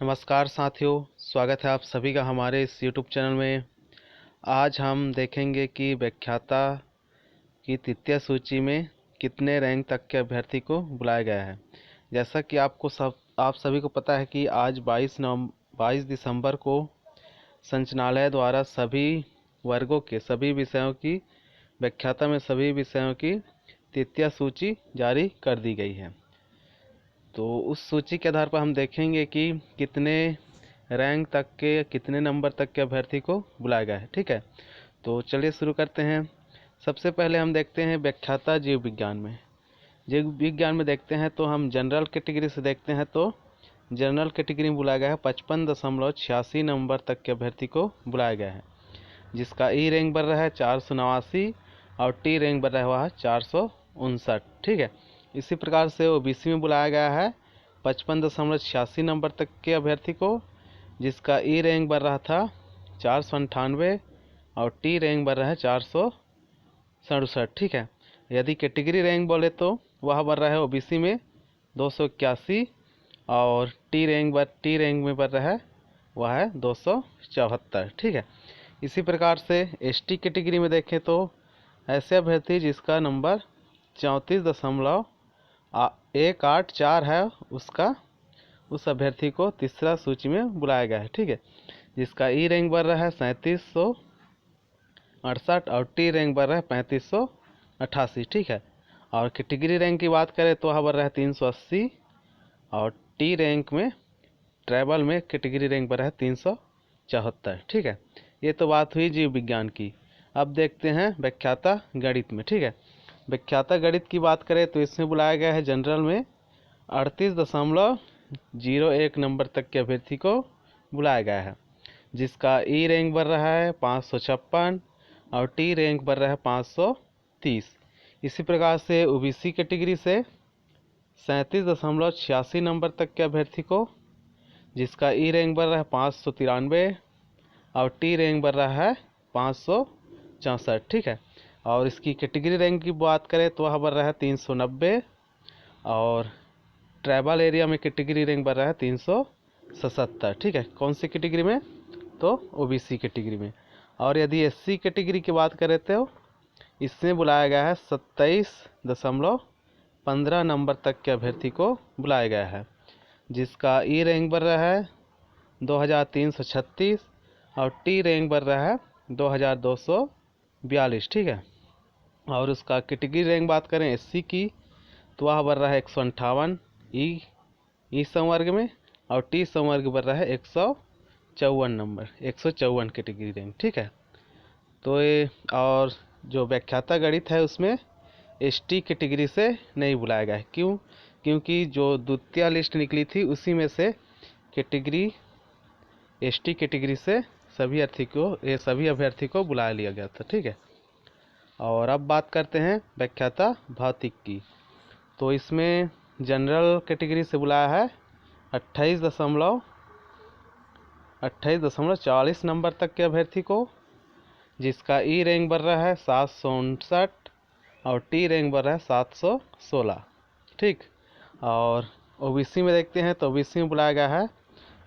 नमस्कार साथियों, स्वागत है आप सभी का हमारे इस YouTube चैनल में। आज हम देखेंगे कि व्याख्याता की तृतीय सूची में कितने रैंक तक के अभ्यर्थी को बुलाया गया है। जैसा कि आप सभी को पता है कि आज 22 दिसंबर को संचालनालय द्वारा सभी वर्गों के सभी विषयों की व्याख्याता में सभी विषयों की तृतीय सूची जारी कर दी गई है। तो उस सूची के आधार पर हम देखेंगे कि कितने रैंक तक के कितने नंबर तक के अभ्यर्थी को बुलाया गया है। ठीक है, तो चलिए शुरू करते हैं। सबसे पहले हम देखते हैं व्याख्याता जीव विज्ञान में। जीव विज्ञान में देखते हैं तो हम जनरल कैटेगरी से देखते हैं तो जनरल कैटेगरी में बुलाया गया है 55.86 नंबर तक के अभ्यर्थी को बुलाया गया है, जिसका ई रैंक बढ़ रहा है 489 और टी रैंक बढ़ रहा है 459। ठीक है, इसी प्रकार से ओबीसी में बुलाया गया है 55.86 नंबर तक के अभ्यर्थी को, जिसका ई रैंक बढ़ रहा था 498 और टी रैंक बढ़ रहा है 467। ठीक है, यदि कैटेगरी रैंक बोले तो वह बढ़ रहा है ओबीसी में 281 और टी रैंक में बढ़ रहा है वह है 274। ठीक है, इसी प्रकार से एसटी कैटेगरी में देखें तो ऐसे अभ्यर्थी जिसका नंबर 34.184 है उस अभ्यर्थी को तीसरा सूची में बुलाया गया है। ठीक है, जिसका ई रैंक बढ़ रहा है 3768 और टी रैंक बढ़ रहा है 3588। ठीक है, और कैटेगरी रैंक की बात करें तो वह बढ़ रहा है 380 और टी रैंक में ट्रैवल में कैटेगरी रैंक बढ़ रहा है 374। ठीक है, ये तो बात हुई जीव विज्ञान की। अब देखते हैं व्याख्याता गणित में। ठीक है, व्याख्याता गणित की बात करें तो इसमें बुलाया गया है जनरल में 38.01 नंबर तक के अभ्यर्थी को बुलाया गया है, जिसका ई रैंक बढ़ रहा है 556 और टी रैंक बढ़ रहा है 530। इसी प्रकार से ओबीसी कैटेगरी से 37.86 नंबर तक के अभ्यर्थी को, जिसका ई रैंक बढ़ रहा है 593 और टी रैंक बढ़ रहा है 564। ठीक है, और इसकी कैटेगरी रैंक की बात करें तो वह बढ़ रहा है 390 और ट्राइबल एरिया में कैटेगरी रैंक बढ़ रहा है 377। ठीक है, कौन सी कैटेगरी में? तो ओबीसी कैटेगरी में। और यदि एससी कैटेगरी की बात करें तो इसमें बुलाया गया है 27.15 नंबर तक के अभ्यर्थी को बुलाया गया है, जिसका ई रैंक बढ़ रहा है 2336 और टी रैंक बढ़ रहा है 2242। ठीक है, और उसका कैटेगरी रैंक बात करें एससी की तो वह बढ़ रहा है 158 ई संवर्ग में और टी संवर्ग बढ़ रहा है 154 नंबर 154 कैटेगरी रैंक। ठीक है, तो ये और जो व्याख्याता गणित है उसमें एसटी कैटेगरी से नहीं बुलाया गया है। क्यों? क्योंकि जो द्वितीय लिस्ट निकली थी उसी में से कैटेगरी एसटी कैटेगरी से सभी अभ्यर्थी को बुला लिया गया था। ठीक है, और अब बात करते हैं व्याख्याता भौतिक की। तो इसमें जनरल कैटेगरी से बुलाया है 28.40 नंबर तक के अभ्यर्थी को, जिसका ई रैंक बढ़ रहा है 759 और टी रैंक बढ़ रहा है 716। ठीक, और ओबीसी में देखते हैं तो ओबीसी में बुलाया गया है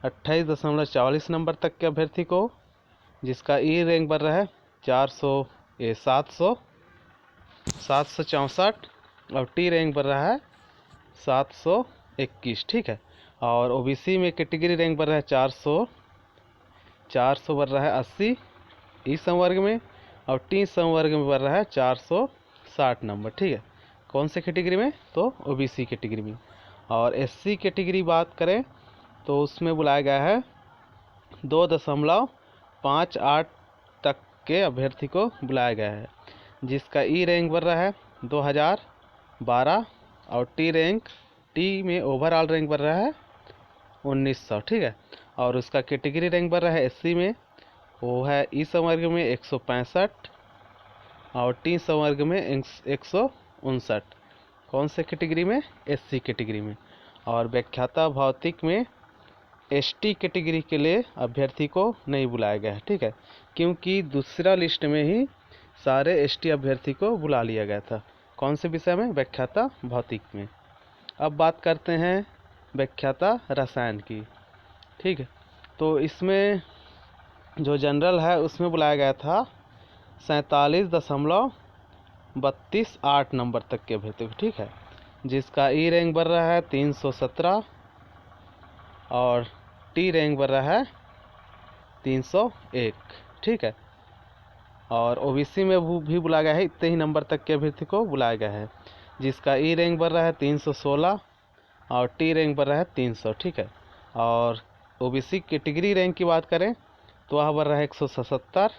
28.40 नंबर तक के अभ्यर्थी को, जिसका ई रैंक बढ़ रहा है 764 और टी रैंक बढ़ रहा है 721। ठीक है, और ओबीसी में कैटेगरी रैंक बढ़ रहा है 400 बढ़ रहा है 80 ई संवर्ग में और टी संवर्ग में बढ़ रहा है 460 नंबर। ठीक है, कौन से कैटेगरी में? तो ओबीसी कैटेगरी में। और एससी कैटेगरी बात करें तो उसमें बुलाया गया है 2.58 तक के अभ्यर्थी को बुलाया गया है, जिसका ई रैंक बढ़ रहा है 2012 और टी में ओवरऑल रैंक बढ़ रहा है 1900। ठीक है, और उसका कैटेगरी रैंक बढ़ रहा है एससी में वो है ई संवर्ग में 165 और टी संवर्ग में 159। कौन से कैटेगरी में? एससी कैटेगरी में। और व्याख्याता भौतिक में एसटी कैटेगरी के लिए अभ्यर्थी को नहीं बुलाया गया है। ठीक है, क्योंकि दूसरा लिस्ट में ही सारे एसटी अभ्यर्थी को बुला लिया गया था। कौन से विषय में? व्याख्याता भौतिक में। अब बात करते हैं व्याख्याता रसायन की। ठीक है। तो इसमें जो जनरल है उसमें बुलाया गया था 47.32 नंबर तक के अभ्यर्थी को, ठीक है। जिसका ई रैंक बन रहा है 317 और टी रैंक बन रहा है 301, ठीक है। और ओबीसी में भी बुलाया गया है, इतने ही नंबर तक के अभ्यर्थी को बुलाया गया है। जिसका ई रैंक बन रहा है 316 और टी रैंक बन रहा है 300, ठीक है। और ओबीसी कैटेगरी रैंक की बात करें तो वह बन रहा है 177,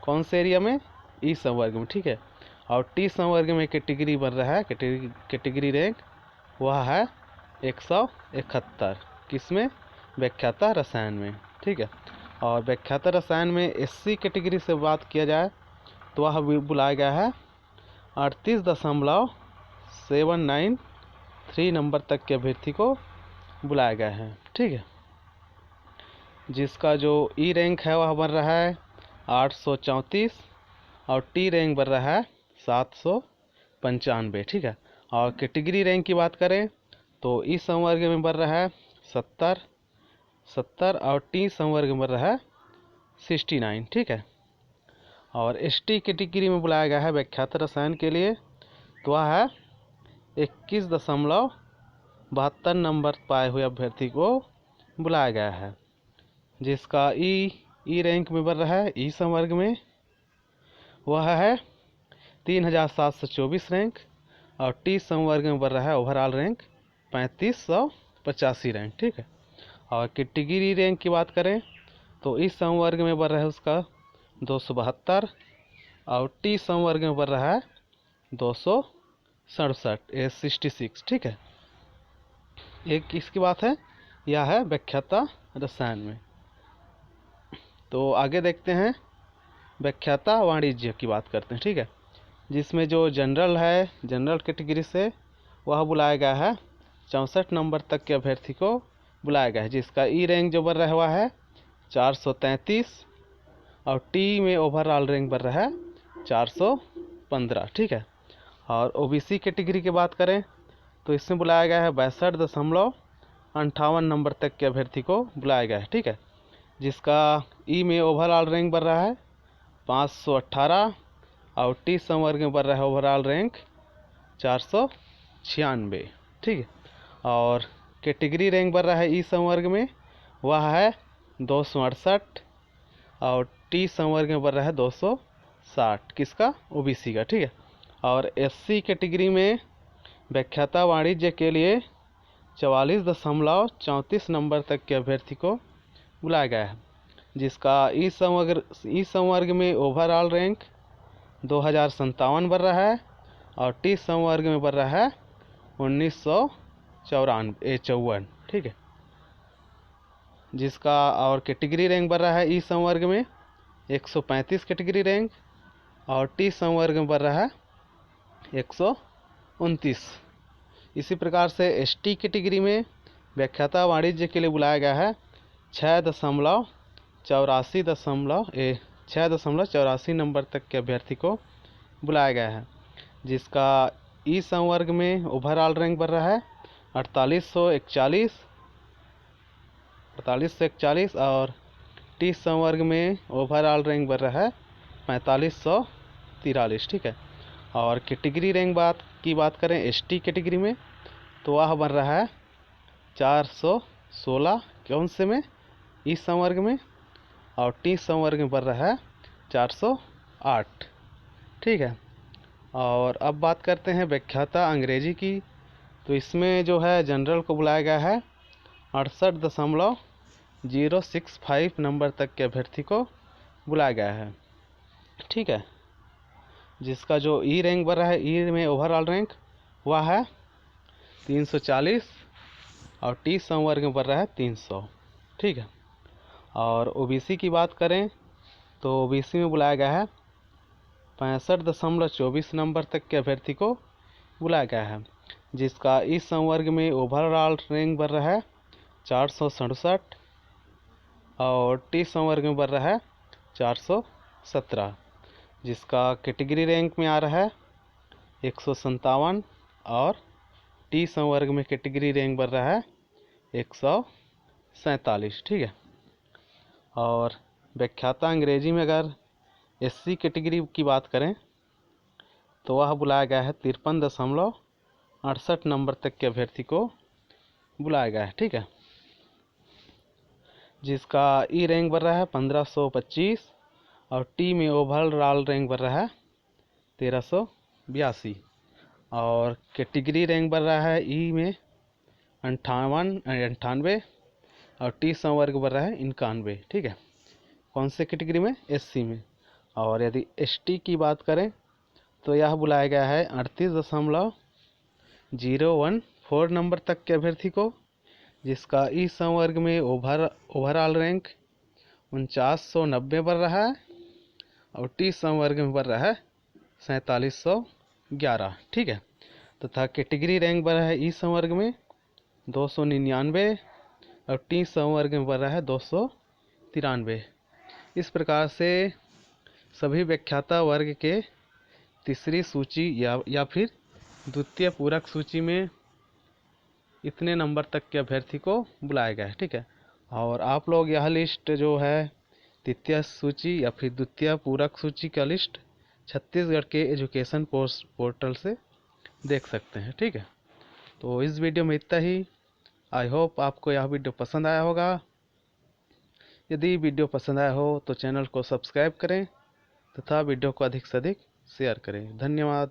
कौन से एरिया में, ई संवर्ग में, ठीक है। और टी संवर्ग में कैटेगरी बन रहा है, कैटेगरी रैंक वह है 171, किसमें, व्याख्याता रसायन में, ठीक है। और व्याख्याता रसायन में एससी कैटेगरी से बात किया जाए तो वह बुलाया गया है 38.793 नंबर तक के अभ्यर्थी को बुलाया गया है, ठीक है। जिसका जो ई रैंक है वह बन रहा है 834 और टी रैंक बन रहा है 795, ठीक है। और कैटेगरी रैंक की बात करें तो ई संवर्ग में बन रहा है 70 और टी संवर्ग में बन रहा है 69, ठीक है। और एसटी कैटेगरी में बुलाया गया है व्याख्याता रसायन के लिए तो वह है 21.72 नंबर पाए हुए अभ्यर्थी को बुलाया गया है। जिसका ई रैंक में बन रहा है ई संवर्ग में वह है 3724 रैंक और टी संवर्ग में बन रहा है ओवरऑल रैंक 3585 रैंक, ठीक है। और कैटेगरी रैंक की बात करें तो इस संवर्ग में बन रहा है उसका 272 और टी संवर्ग में बन रहा है 267 66, ठीक है। एक किसकी बात है, यह है व्याख्याता रसायन में। तो आगे देखते हैं व्याख्याता वाणिज्य की बात करते हैं, ठीक है। जिसमें जो जनरल है, जनरल कैटेगरी से वह बुलाया गया है 64 नंबर तक के अभ्यर्थी को बुलाया गया है। जिसका ई रैंक जो बन रहा है 433 और टी में ओवरऑल रैंक बन रहा है 415, ठीक है। और ओबीसी कैटेगरी की बात करें तो इसमें बुलाया गया है 62.58 नंबर तक के अभ्यर्थी को बुलाया गया है, ठीक है। जिसका ई में ओवरऑल रैंक बन रहा है 518 और टी संवर्ग में बन रहा है ओवरऑल रैंक 496, ठीक है। और कैटेगरी रैंक बन रहा है ई संवर्ग में वह है 268 और टी संवर्ग में बन रहा है 260, किसका, ओबीसी का, ठीक है। और एससी कैटेगरी में व्याख्याता वाणिज्य के लिए 44.34 नंबर तक के अभ्यर्थी को बुलाया गया है। जिसका ई संवर्ग में ओवरऑल रैंक 2057 बन रहा है और टी संवर्ग में बन रहा है 1954, ठीक है। जिसका और कैटेगरी रैंक बन रहा है ई संवर्ग में 135 कैटेगरी रैंक और टी संवर्ग में बन रहा है 129। इसी प्रकार से एसटी कैटेगरी में व्याख्याता वाणिज्य के लिए बुलाया गया है 6.84 नंबर तक के अभ्यर्थी को बुलाया गया है। जिसका ई संवर्ग में ओवरऑल रैंक बन रहा है 4841 और टी संवर्ग में ओवरऑल रैंक बन रहा है 4543, ठीक है। और कैटेगरी रैंक की बात करें एसटी कैटेगरी में तो वह बन रहा है 416, कौन से में, ई संवर्ग में, और टी संवर्ग में बन रहा है 408, ठीक है। और अब बात करते हैं व्याख्याता अंग्रेजी की। तो इसमें जो है जनरल को बुलाया गया है 68.065 नंबर तक के अभ्यर्थी को बुलाया गया है, ठीक है। जिसका जो ई रैंक बन रहा है, ई में ओवरऑल रैंक वह है 340 और टी संवर्ग में बन रहा है 300, ठीक है। और ओबीसी की बात करें तो ओबीसी में बुलाया गया है 65.24 नंबर तक के अभ्यर्थी को बुलाया गया है। जिसका इस संवर्ग में ओवरऑल रैंक बन रहा है 467 और टी संवर्ग में बन रहा है 417। जिसका कैटेगरी रैंक में आ रहा है 157 और टी संवर्ग में कैटेगरी रैंक बन रहा है 47, ठीक है। और व्याख्याता अंग्रेजी में अगर SC कैटेगरी की बात करें तो वह बुलाया गया है 53.68 नंबर तक के अभ्यर्थी को बुलाया गया है, ठीक है। जिसका ई रैंक बढ़ रहा है 1525 और टी में ओवरऑल रैंक बढ़ रहा है 1382 और कैटेगरी रैंक बढ़ रहा है ई में 98 और टी संवर्ग बढ़ रहा है 91, ठीक है। कौन से कैटेगरी में? SC में। और यदि ST की बात करें तो यह बुलाया गया है 38.014 नंबर तक के अभ्यर्थी को, जिसका ई संवर्ग में ओवरऑल रैंक 4990 बढ़ रहा है और टी संवर्ग में बढ़ रहा है 4711, ठीक है। तथा कैटेगरी रैंक बढ़ रहा है ई संवर्ग में 299 और टी संवर्ग में बढ़ रहा है 293। इस प्रकार से सभी व्याख्याता वर्ग के तीसरी सूची या फिर द्वितीय पूरक सूची में इतने नंबर तक के अभ्यर्थी को बुलाया गया है, ठीक है। और आप लोग यह लिस्ट जो है तृतीय सूची या फिर द्वितीय पूरक सूची का लिस्ट छत्तीसगढ़ के एजुकेशन पोर्टल से देख सकते हैं, ठीक है। तो इस वीडियो में इतना ही। आई होप आपको यह वीडियो पसंद आया होगा। यदि वीडियो पसंद आया हो तो चैनल को सब्सक्राइब करें तथा वीडियो को अधिक से अधिक शेयर करें। धन्यवाद।